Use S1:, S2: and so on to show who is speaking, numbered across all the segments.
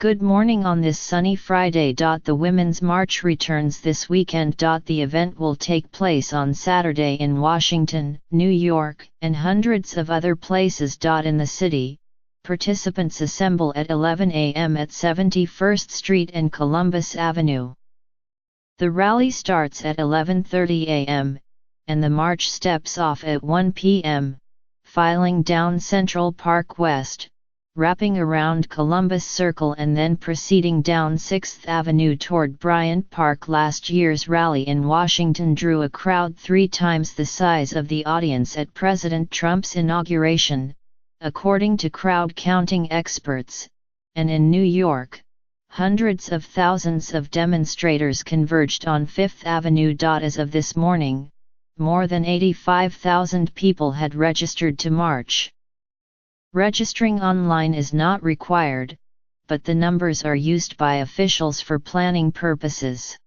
S1: Good morning on this sunny Friday. The Women's March returns this weekend. The event will take place on Saturday in Washington, New York, and hundreds of other places. In the city, participants assemble at 11 a.m. at 71st Street and Columbus Avenue. The rally starts at 11:30 a.m., and the march steps off at 1 p.m., filing down Central Park West, wrapping around Columbus Circle and then proceeding down 6th Avenue toward Bryant Park. Last year's rally in Washington drew a crowd 3 times the size of the audience at President Trump's inauguration, according to crowd-counting experts, and in New York, hundreds of thousands of demonstrators converged on 5th Avenue. As of this morning, more than 85,000 people had registered to march. Registering online is not required, but the numbers are used by officials for planning purposes.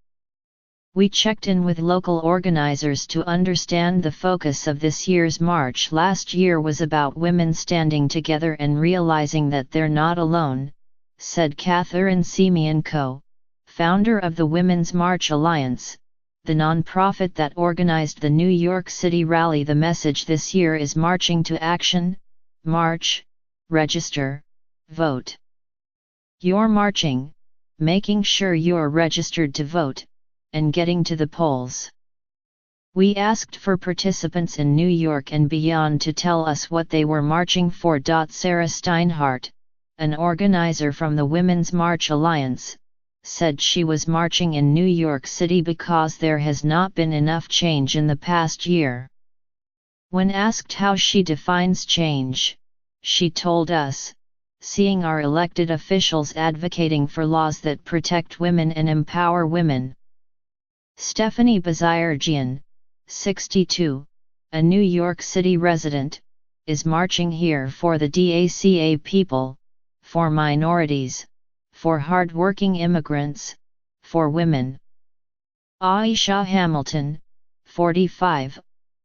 S1: We checked in with local organizers to understand the focus of this year's march. Last year was about women standing together and realizing that they're not alone, said Catherine Siemienko, founder of the Women's March Alliance, the nonprofit that organized the New York City rally. The message this year is marching to action. March, register, vote. You're marching, making sure you're registered to vote, and getting to the polls. We asked for participants in New York and beyond to tell us what they were marching for. Sarah Steinhardt, an organizer from the Women's March Alliance, said she was marching in New York City because there has not been enough change in the past year. When asked how she defines change, she told us, seeing our elected officials advocating for laws that protect women and empower women. Stephanie Bazirgian, 62, a New York City resident, is marching here for the DACA people, for minorities, for hard-working immigrants, for women. Aisha Hamilton, 45,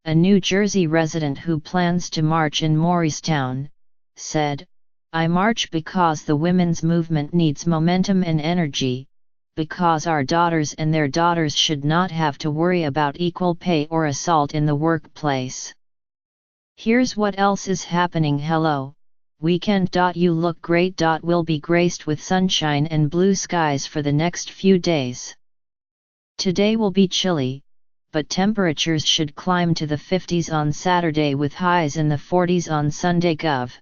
S1: a New Jersey resident who plans to march in Morristown, said, "I march because the women's movement needs momentum and energy, because our daughters and their daughters should not have to worry about equal pay or assault in the workplace. Here's what else is happening. Hello, weekend. You look great. We'll be graced with sunshine and blue skies for the next few days. Today will be chilly, but temperatures should climb to the 50s on Saturday with highs in the 40s on Sunday. Gov.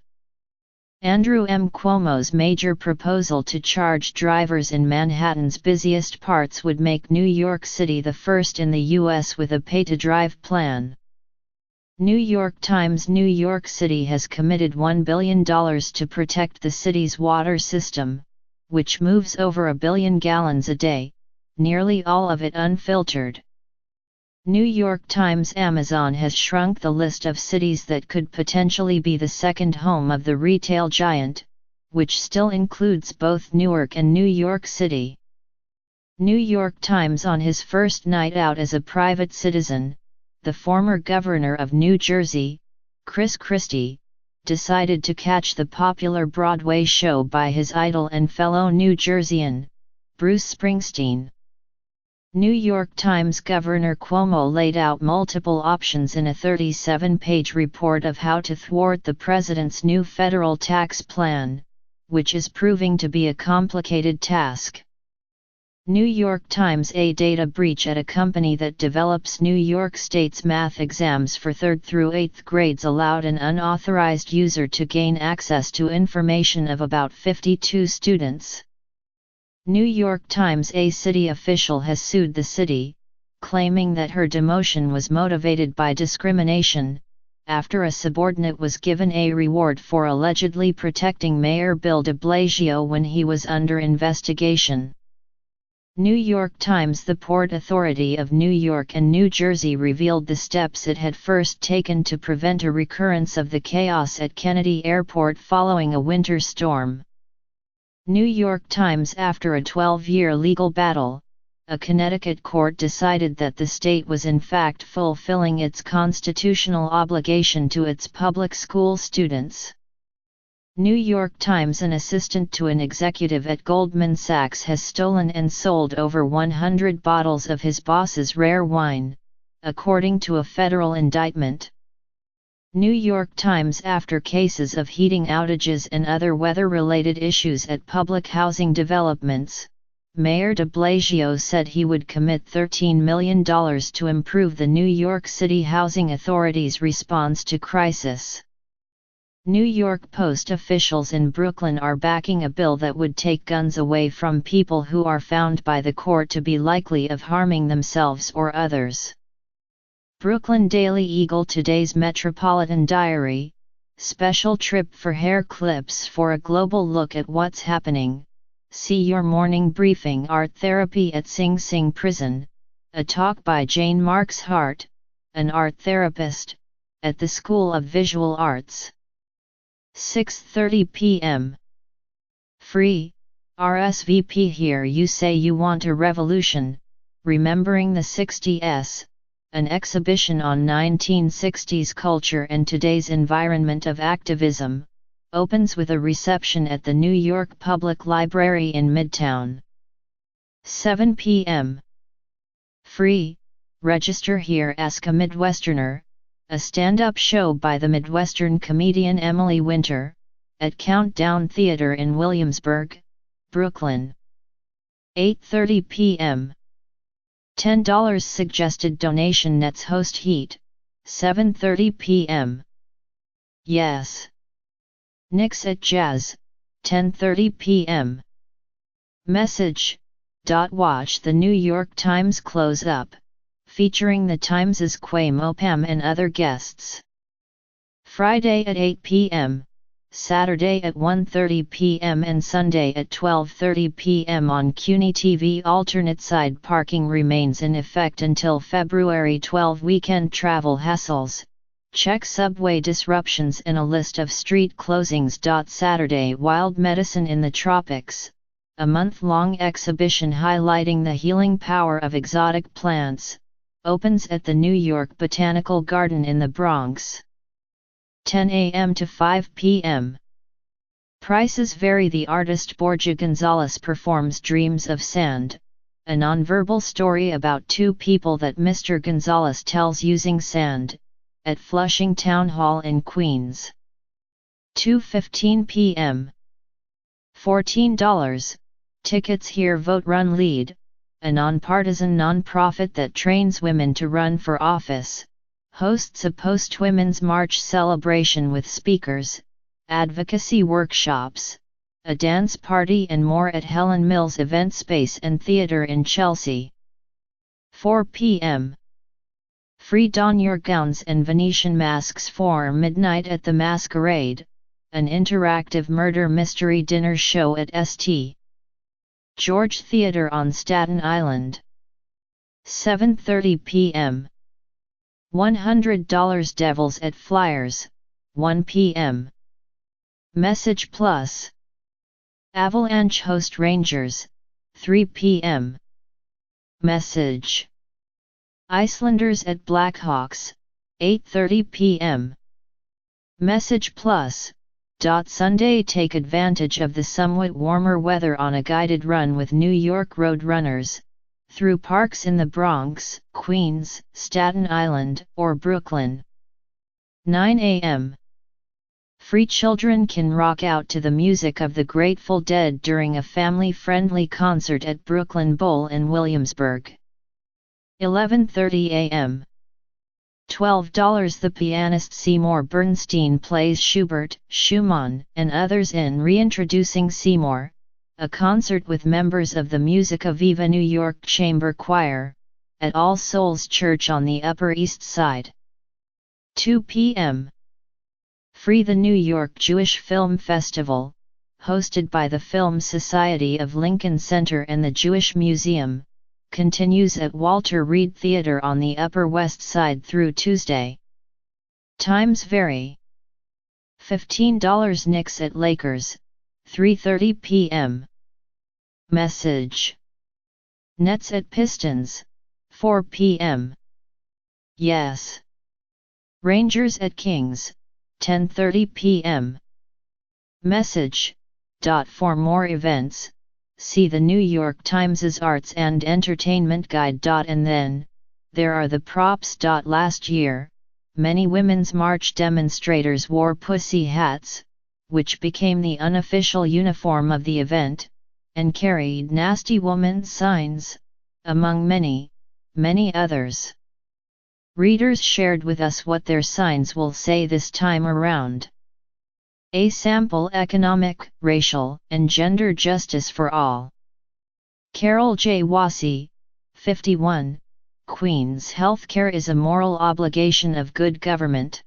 S1: Andrew M. Cuomo's major proposal to charge drivers in Manhattan's busiest parts would make New York City the first in the U.S. with a pay-to-drive plan. New York Times. New York City has committed $1 billion to protect the city's water system, which moves over 1 billion gallons a day, nearly all of it unfiltered. New York Times. Amazon has shrunk the list of cities that could potentially be the second home of the retail giant, which still includes both Newark and New York City. New York Times. On his first night out as a private citizen, the former governor of New Jersey, Chris Christie, decided to catch the popular Broadway show by his idol and fellow New Jerseyan, Bruce Springsteen. New York Times. Governor Cuomo laid out multiple options in a 37-page report of how to thwart the president's new federal tax plan, which is proving to be a complicated task. New York Times. A data breach at a company that develops New York State's math exams for 3rd through 8th grades allowed an unauthorized user to gain access to information of about 52 students. New York Times. A city official has sued the city, claiming that her demotion was motivated by discrimination, after a subordinate was given a reward for allegedly protecting Mayor Bill de Blasio when he was under investigation. New York Times. The Port Authority of New York and New Jersey revealed the steps it had first taken to prevent a recurrence of the chaos at Kennedy Airport following a winter storm. New York Times. After a 12-year legal battle, a Connecticut court decided that the state was in fact fulfilling its constitutional obligation to its public school students. New York Times: an assistant to an executive at Goldman Sachs has stolen and sold over 100 bottles of his boss's rare wine, according to a federal indictment. New York Times: after cases of heating outages and other weather-related issues at public housing developments, Mayor de Blasio said he would commit $13 million to improve the New York City Housing Authority's response to crisis. New York Post: officials in Brooklyn are backing a bill that would take guns away from people who are found by the court to be likely of harming themselves or others. Brooklyn Daily Eagle: today's Metropolitan Diary, special trip for hair clips for a global look at what's happening. See your morning briefing. Art therapy at Sing Sing Prison, a talk by Jane Marks Hart, an art therapist, at the School of Visual Arts. 6:30 p.m. Free, RSVP. Here you say you want a revolution, remembering the 60s, an exhibition on 1960s culture and today's environment of activism, opens with a reception at the New York Public Library in Midtown. 7 p.m. Free, register here. Ask a Midwesterner, a stand-up show by the Midwestern comedian Emily Winter, at Countdown Theater in Williamsburg, Brooklyn. 8:30 p.m. $10 suggested donation nets host heat. 7:30 p.m. Yes. Knicks at Jazz. 10:30 p.m. Message. Watch the New York Times close up, featuring the Times's Quay Mopam and other guests. Friday at 8 p.m., Saturday at 1:30 p.m. and Sunday at 12:30 p.m. on CUNY TV. Alternate side parking remains in effect until February 12. Weekend travel hassles. Check subway disruptions and a list of street closings. Saturday: Wild Medicine in the Tropics, a month-long exhibition highlighting the healing power of exotic plants, opens at the New York Botanical Garden in the Bronx. 10 a.m. to 5 p.m. Prices vary. The artist Borja Gonzalez performs Dreams of Sand, a nonverbal story about two people that Mr. Gonzalez tells using sand, at Flushing Town Hall in Queens. 2:15 p.m. $14. Tickets here. Vote Run Lead, a nonpartisan nonprofit that trains women to run for office, hosts a post-Women's March celebration with speakers, advocacy workshops, a dance party and more at Helen Mills Event Space and Theatre in Chelsea. 4 p.m. Free. Don your gowns and Venetian masks for midnight at the Masquerade, an interactive murder mystery dinner show at St. George Theatre on Staten Island. 7:30 p.m. $100 Devils at Flyers, 1 p.m. Message Plus. Avalanche host Rangers, 3 p.m. Message. Icelanders at Blackhawks, 8:30 p.m. Message Plus. Sunday: take advantage of the somewhat warmer weather on a guided run with New York road runners, through parks in the Bronx, Queens, Staten Island, or Brooklyn. 9 a.m. Free. Children can rock out to the music of the Grateful Dead during a family-friendly concert at Brooklyn Bowl in Williamsburg. 11:30 a.m. $12. The pianist Seymour Bernstein plays Schubert, Schumann, and others in Reintroducing Seymour, a concert with members of the Musica Viva New York Chamber Choir, at All Souls Church on the Upper East Side. 2 p.m. Free. The New York Jewish Film Festival, hosted by the Film Society of Lincoln Center and the Jewish Museum, continues at Walter Reed Theater on the Upper West Side through Tuesday. Times vary. $15. Knicks at Lakers, 3:30 p.m. Message. Nets at Pistons, 4 p.m. Yes. Rangers at Kings, 10:30 p.m. Message. For more events, see the New York Times's Arts and Entertainment Guide. And then, there are the props. Last year, many Women's March demonstrators wore pussy hats, which became the unofficial uniform of the event, and carried nasty woman signs, among many, many others. Readers shared with us what their signs will say this time around. A sample: economic, racial, and gender justice for all. Carol J. Wassey, 51, Queens. Healthcare is a moral obligation of good government.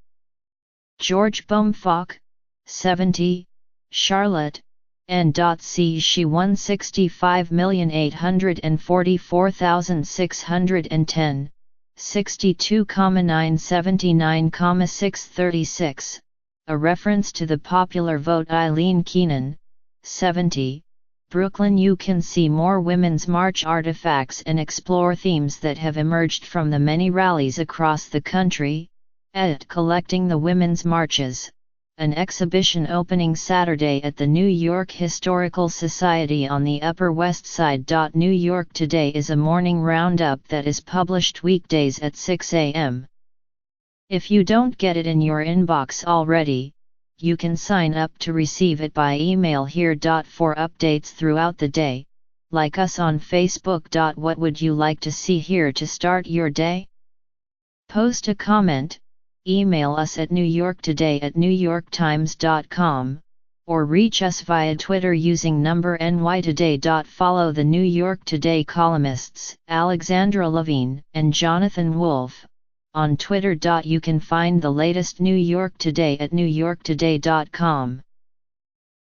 S1: George Boumfok, 70, Charlotte, N.C. She won 65,844,610, 62,979,636, a reference to the popular vote. Eileen Keenan, 70, Brooklyn. You can see more Women's March artifacts and explore themes that have emerged from the many rallies across the country, at Collecting the Women's Marches, an exhibition opening Saturday at the New York Historical Society on the Upper West Side. New York Today is a morning roundup that is published weekdays at 6 a.m. If you don't get it in your inbox already, you can sign up to receive it by email here. For updates throughout the day, like us on Facebook. What would you like to see here to start your day? Post a comment, email us at newyorktoday@newyorktimes.com, or reach us via Twitter using number NYToday. Follow the New York Today columnists Alexandra Levine and Jonathan Wolfe on Twitter. You can find the latest New York Today at newyorktoday.com.